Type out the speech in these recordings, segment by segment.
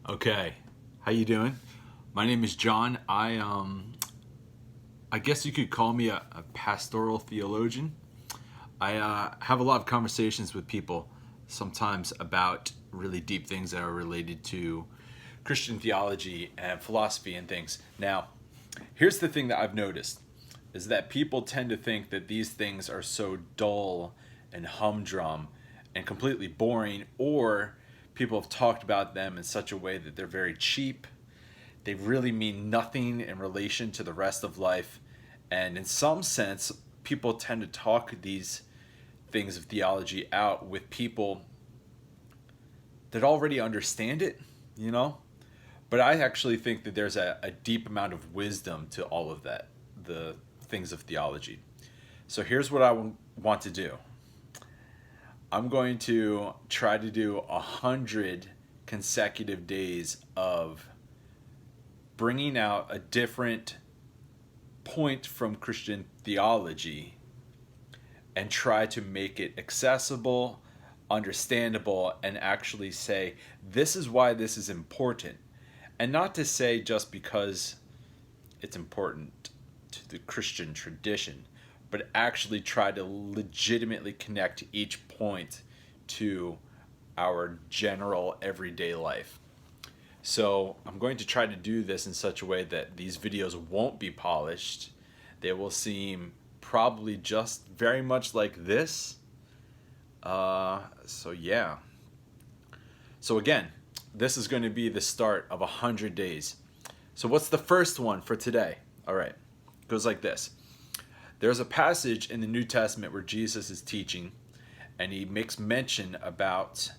Okay, how you doing? My name is John. I guess you could call me a pastoral theologian. I have a lot of conversations with people sometimes about really deep things that are related to Christian theology and philosophy and things. Now, here's the thing that I've noticed is that people tend to think that these things are so dull and humdrum and completely boring, or people have talked about them in such a way that they're very cheap. They really mean nothing in relation to the rest of life. And in some sense, people tend to talk these things of theology out with people that already understand it, you know? But I actually think that there's a deep amount of wisdom to all of that, the things of theology. So here's what I want to do. I'm going to try to do 100 consecutive days of bringing out a different point from Christian theology and try to make it accessible, understandable, and actually say, this is why this is important. And not to say just because it's important to the Christian tradition, but actually try to legitimately connect each point to our general everyday life. So I'm going to try to do this in such a way that these videos won't be polished. They will seem probably just very much like this. So again, this is going to be the start of 100 days. So what's the first one for today? All right, it goes like this. There's a passage in the New Testament where Jesus is teaching, and he makes mention about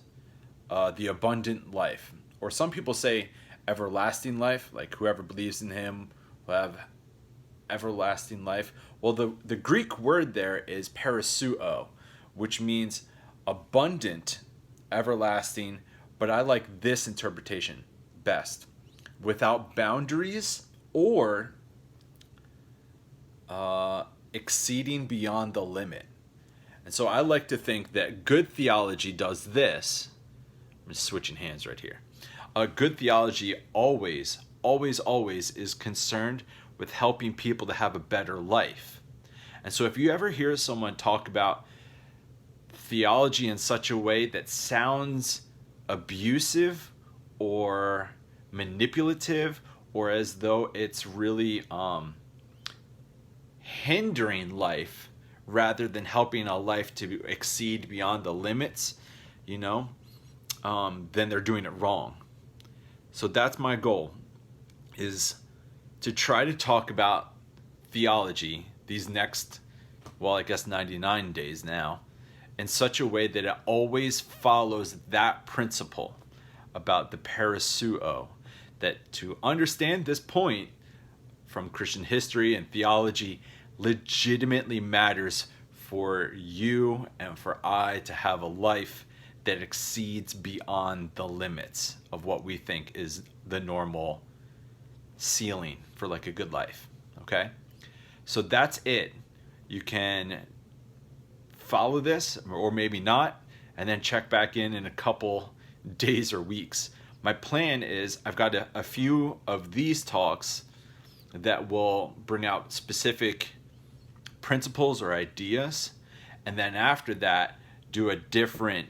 the abundant life. Or some people say everlasting life, like whoever believes in him will have everlasting life. Well, the Greek word there is Perisseuo, which means abundant, everlasting, but I like this interpretation best. Without boundaries or exceeding beyond the limit. And so I like to think that good theology does this. I'm just switching hands right here. Good theology always is concerned with helping people to have a better life. And so if you ever hear someone talk about theology in such a way that sounds abusive or manipulative, or as though it's really hindering life rather than helping a life to exceed beyond the limits, then they're doing it wrong. So that's my goal, is to try to talk about theology these next, 99 days now, in such a way that it always follows that principle about the Perisseuo, that to understand this point from Christian history and theology legitimately matters for you and for I to have a life that exceeds beyond the limits of what we think is the normal ceiling for like a good life. Okay? So that's it. You can follow this or maybe not, and then check back in a couple days or weeks. My plan is I've got a few of these talks that will bring out specific principles or ideas, and then after that do a different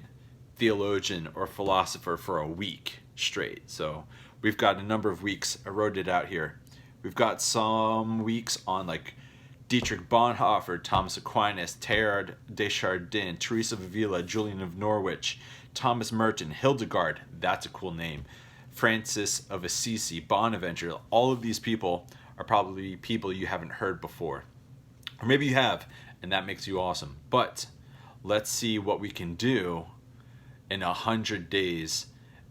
theologian or philosopher for a week straight. So we've got a number of weeks. I wrote it out here. We've got some weeks on like Dietrich Bonhoeffer, Thomas Aquinas, Teilhard de Chardin, Teresa of Avila, Julian of Norwich, Thomas Merton, Hildegard, that's a cool name, Francis of Assisi, Bonaventure. All of these people are probably people you haven't heard before. Or maybe you have, and that makes you awesome. But let's see what we can do in 100 days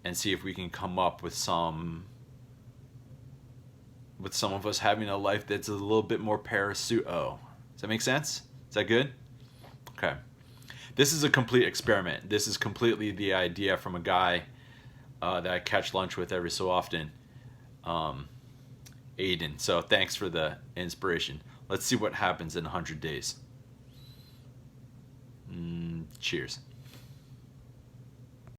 and see if we can come up with some of us having a life that's a little bit more Perisseuo. Does that make sense? Is that good? Okay. This is a complete experiment. This is completely the idea from a guy that I catch lunch with every so often, Aiden. So thanks for the inspiration. Let's see what happens in 100 days. Cheers.